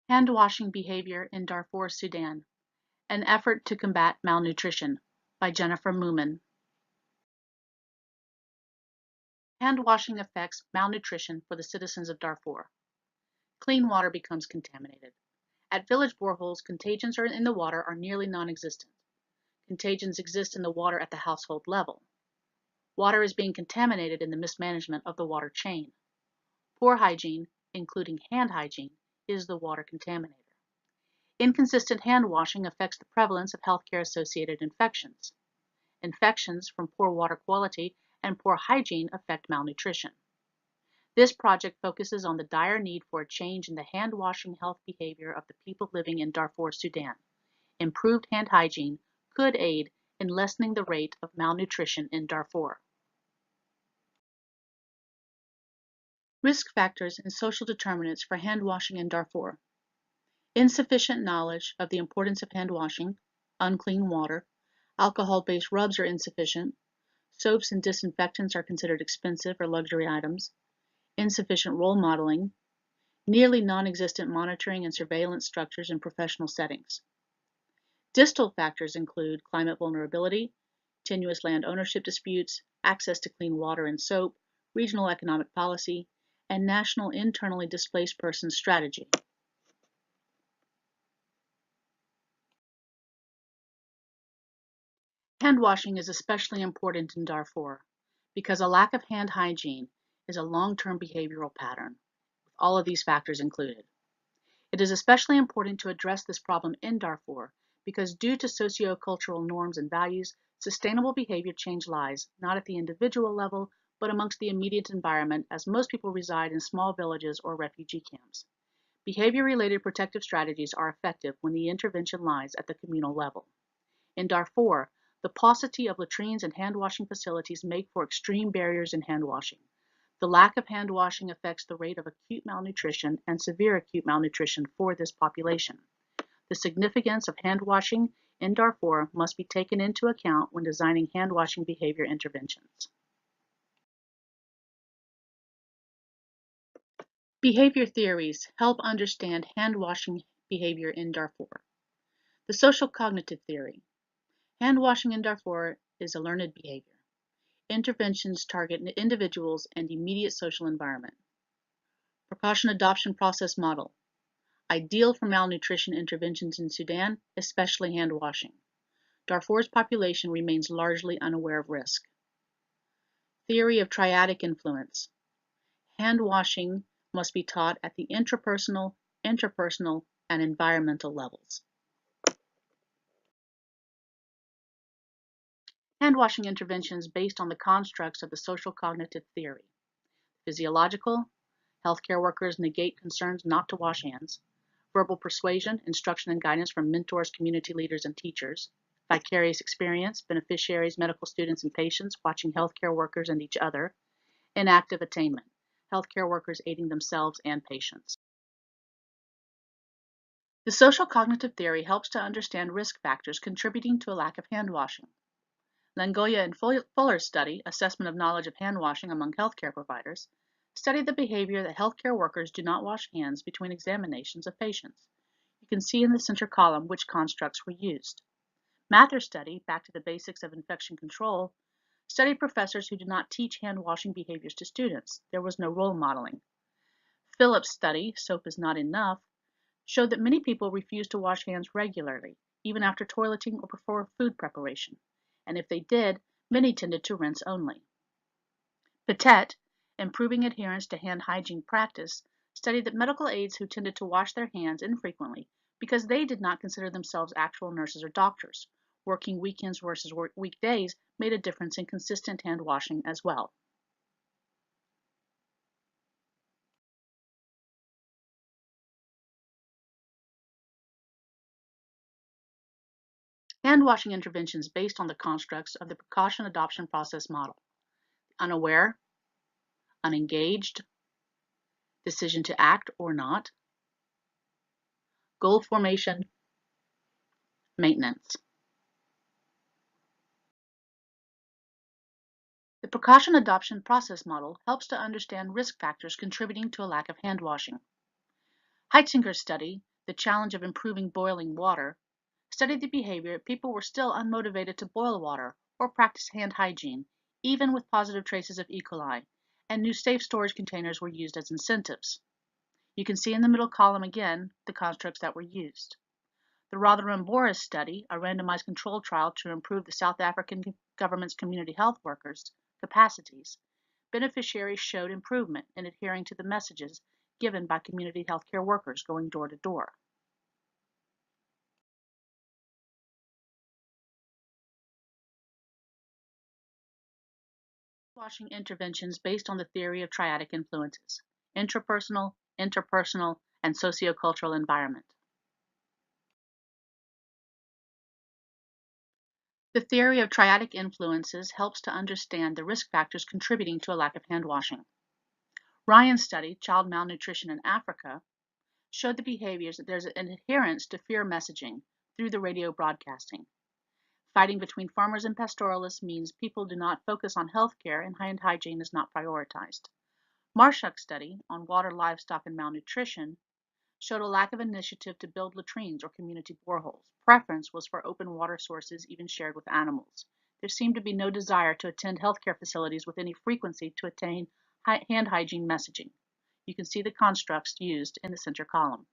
Hand-washing behavior in Darfur, Sudan, an effort to combat malnutrition by Jennifer MOUMANE. Hand-washing affects malnutrition for the citizens of Darfur. Clean water becomes contaminated. At village boreholes, contagions in the water are nearly non-existent. Contagions exist in the water at the household level. Water is being contaminated in the mismanagement of the water chain. Poor hygiene, including hand hygiene, is the water contaminator. Inconsistent hand washing affects the prevalence of healthcare-associated infections. Infections from poor water quality and poor hygiene affect malnutrition. This project focuses on the dire need for a change in the hand-washing health behavior of the people living in Darfur, Sudan. Improved hand hygiene could aid in lessening the rate of malnutrition in Darfur. Risk factors and social determinants for hand washing in Darfur. Insufficient knowledge of the importance of hand washing, unclean water, alcohol-based rubs are insufficient, soaps and disinfectants are considered expensive or luxury items, insufficient role modeling, nearly non-existent monitoring and surveillance structures in professional settings. Distal factors include climate vulnerability, tenuous land ownership disputes, access to clean water and soap, regional economic policy, and national internally displaced persons strategy. Hand washing is especially important in Darfur because a lack of hand hygiene is a long-term behavioral pattern, with all of these factors included. It is especially important to address this problem in Darfur because due to socio-cultural norms and values, sustainable behavior change lies not at the individual level, but amongst the immediate environment, as most people reside in small villages or refugee camps. Behavior-related protective strategies are effective when the intervention lies at the communal level. In Darfur, the paucity of latrines and hand-washing facilities make for extreme barriers in hand-washing. The lack of hand-washing affects the rate of acute malnutrition and severe acute malnutrition for this population. The significance of hand-washing in Darfur must be taken into account when designing hand-washing behavior interventions. Behavior theories help understand hand-washing behavior in Darfur. The social cognitive theory. Hand-washing in Darfur is a learned behavior. Interventions target individuals and immediate social environment. Precaution adoption process model. Ideal for malnutrition interventions in Sudan, especially hand-washing. Darfur's population remains largely unaware of risk. Theory of triadic influence. Hand-washing must be taught at the intrapersonal, interpersonal, and environmental levels. Hand-washing interventions based on the constructs of the social cognitive theory. Physiological, healthcare workers negate concerns not to wash hands. Verbal persuasion, instruction and guidance from mentors, community leaders, and teachers. Vicarious experience, beneficiaries, medical students, and patients watching healthcare workers and each other. Inactive attainment, healthcare workers aiding themselves and patients. The social cognitive theory helps to understand risk factors contributing to a lack of hand washing. Langoya and Fuller's study, Assessment of Knowledge of Hand Washing Among Healthcare Providers, studied the behavior that healthcare workers do not wash hands between examinations of patients. You can see in the center column which constructs were used. Mather's study, Back to the Basics of Infection Control, studied professors who did not teach hand-washing behaviors to students. There was no role modeling. Phillips' study, Soap is Not Enough, showed that many people refused to wash hands regularly, even after toileting or before food preparation. And if they did, many tended to rinse only. Patet, Improving Adherence to Hand Hygiene Practice, studied that medical aides who tended to wash their hands infrequently because they did not consider themselves actual nurses or doctors. Working weekends versus weekdays made a difference in consistent hand washing as well. Hand washing interventions based on the constructs of the precaution adoption process model. Unaware, unengaged, decision to act or not, goal formation, maintenance. The precaution adoption process model helps to understand risk factors contributing to a lack of hand washing. Heitzinger's study, The challenge of improving boiling water studied the behavior if people were still unmotivated to boil water or practice hand hygiene, even with positive traces of E. coli, and new safe storage containers were used as incentives. You can see in the middle column again the constructs that were used. The Rotherham-Boris study, a randomized controlled trial to improve the South African government's community health workers' capacities, beneficiaries showed improvement in adhering to the messages given by community healthcare workers going door to door. Washing interventions based on the theory of triadic influences: intrapersonal, interpersonal, and sociocultural environment. The theory of triadic influences helps to understand the risk factors contributing to a lack of hand washing. Ryan's study, Child Malnutrition in Africa, showed the behaviors that there's an adherence to fear messaging through the radio broadcasting. Fighting between farmers and pastoralists means people do not focus on health care and hand hygiene is not prioritized. Marshak's study on water, livestock, and malnutrition showed a lack of initiative to build latrines or community boreholes. Preference was for open water sources, even shared with animals. There seemed to be no desire to attend healthcare facilities with any frequency to attain hand hygiene messaging. You can see the constructs used in the center column.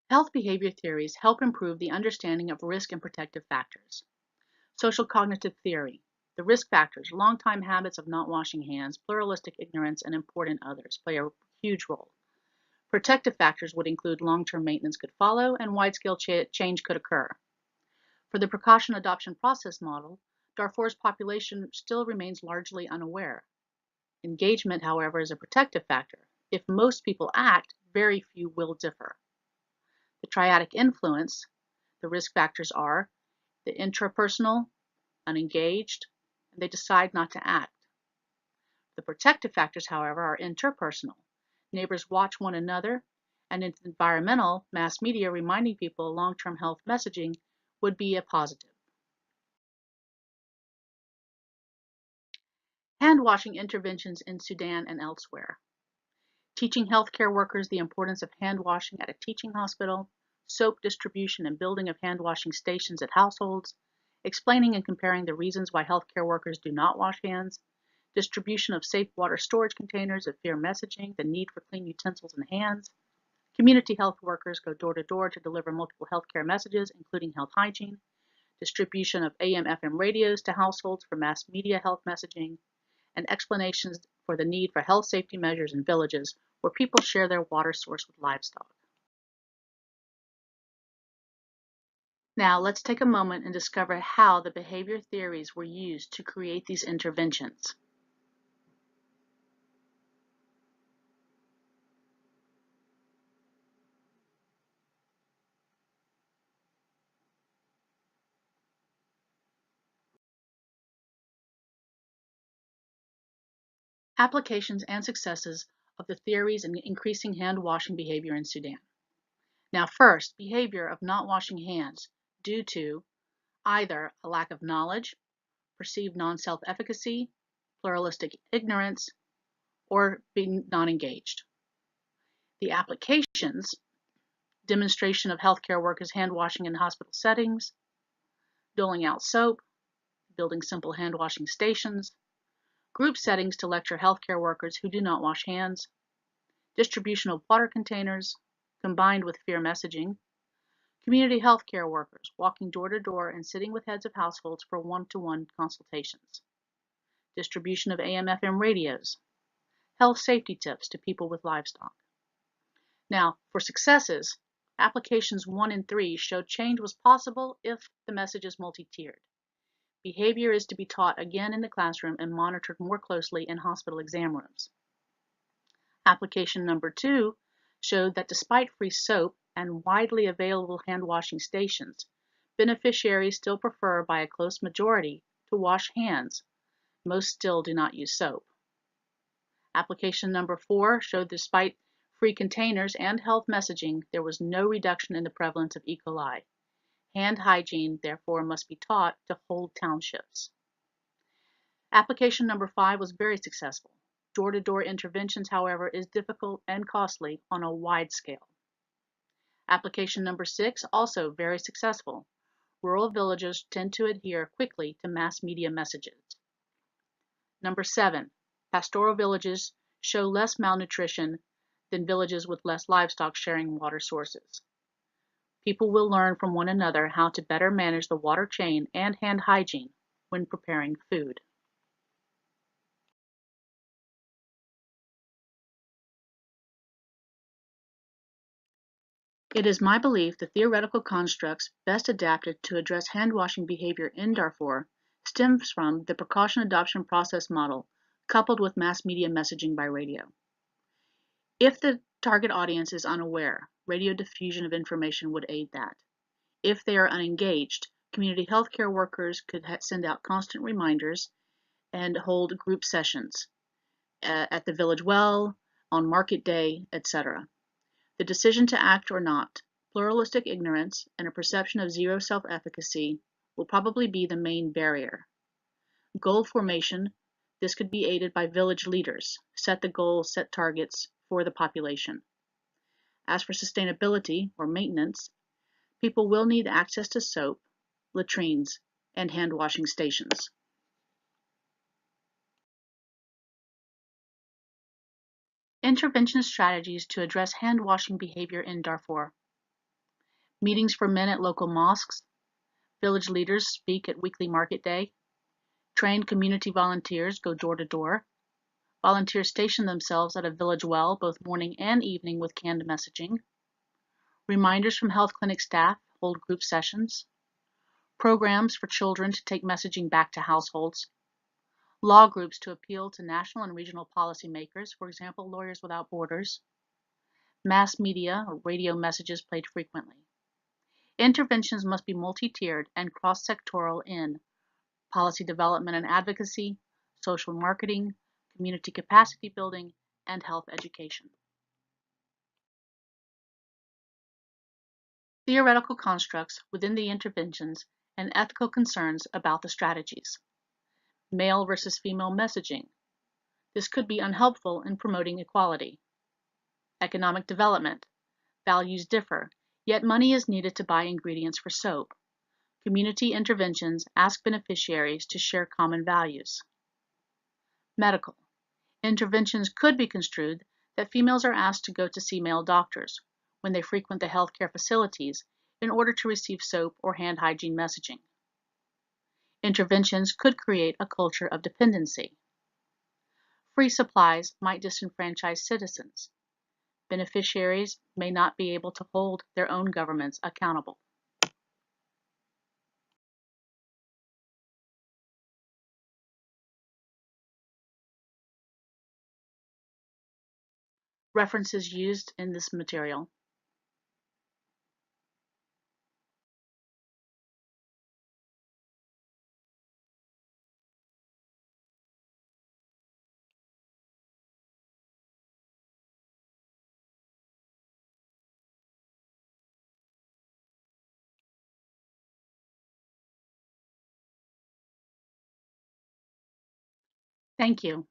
Health behavior theories help improve the understanding of risk and protective factors. Social cognitive theory. The risk factors, long-time habits of not washing hands, pluralistic ignorance, and important others play a huge role. Protective factors would include long-term maintenance could follow and wide-scale change could occur. For the precaution adoption process model, Darfur's population still remains largely unaware. Engagement, however, is a protective factor. If most people act, very few will differ. The triadic influence, the risk factors are the intrapersonal, unengaged, and they decide not to act. The protective factors, however, are interpersonal. Neighbors watch one another, and environmental mass media reminding people long-term health messaging would be a positive. Hand washing interventions in Sudan and elsewhere. Teaching healthcare workers the importance of hand washing at a teaching hospital, soap distribution and building of hand washing stations at households, explaining and comparing the reasons why healthcare workers do not wash hands, distribution of safe water storage containers of fear messaging, the need for clean utensils and hands. Community health workers go door to door to deliver multiple healthcare messages, including health hygiene, distribution of AM/FM radios to households for mass media health messaging, and explanations for the need for health safety measures in villages where people share their water source with livestock. Now let's take a moment and discover how the behavior theories were used to create these interventions. Applications and successes of the theories in increasing hand washing behavior in Sudan. Now first, behavior of not washing hands due to either a lack of knowledge, perceived non-self-efficacy, pluralistic ignorance, or being non-engaged. The applications: demonstration of healthcare workers hand washing in hospital settings, doling out soap, building simple hand washing stations, group settings to lecture healthcare workers who do not wash hands, distribution of water containers, combined with fear messaging, community healthcare workers walking door to door and sitting with heads of households for one-to-one consultations, distribution of AM/FM radios, health safety tips to people with livestock. Now, for successes, applications 1 and 3 showed change was possible if the message is multi-tiered. Behavior is to be taught again in the classroom and monitored more closely in hospital exam rooms. Application number 2 showed that despite free soap and widely available hand washing stations, beneficiaries still prefer by a close majority to wash hands. Most still do not use soap. Application number 4 showed despite free containers and health messaging, there was no reduction in the prevalence of E. coli. Hand hygiene, therefore, must be taught to whole townships. Application number 5 was very successful. Door-to-door interventions, however, is difficult and costly on a wide scale. Application number 6, also very successful. Rural villages tend to adhere quickly to mass media messages. Number 7, pastoral villages show less malnutrition than villages with less livestock sharing water sources. People will learn from one another how to better manage the water chain and hand hygiene when preparing food. It is my belief the theoretical constructs best adapted to address hand-washing behavior in Darfur stems from the precaution adoption process model coupled with mass media messaging by radio. If the target audience is unaware, radio diffusion of information would aid that. If they are unengaged, community healthcare workers could send out constant reminders and hold group sessions at the village well, on market day, etc. The decision to act or not, pluralistic ignorance, and a perception of zero self-efficacy will probably be the main barrier. Goal formation, this could be aided by village leaders, set the goals, set targets for the population. As for sustainability or maintenance, people will need access to soap, latrines, and hand washing stations. Intervention strategies to address hand washing behavior in Darfur. Meetings for men at local mosques. Village leaders speak at weekly market day. Trained community volunteers go door to door. Volunteers station themselves at a village well both morning and evening with canned messaging. Reminders from health clinic staff hold group sessions. Programs for children to take messaging back to households. Law groups to appeal to national and regional policymakers, for example, Lawyers Without Borders. Mass media or radio messages played frequently. Interventions must be multi-tiered and cross-sectoral in policy development and advocacy, social marketing, community capacity building, and health education. Theoretical constructs within the interventions and ethical concerns about the strategies. Male versus female messaging. This could be unhelpful in promoting equality. Economic development. Values differ, yet money is needed to buy ingredients for soap. Community interventions ask beneficiaries to share common values. Medical. Interventions could be construed that females are asked to go to see male doctors when they frequent the healthcare facilities in order to receive soap or hand hygiene messaging. Interventions could create a culture of dependency. Free supplies might disenfranchise citizens. Beneficiaries may not be able to hold their own governments accountable. References used in this material. Thank you.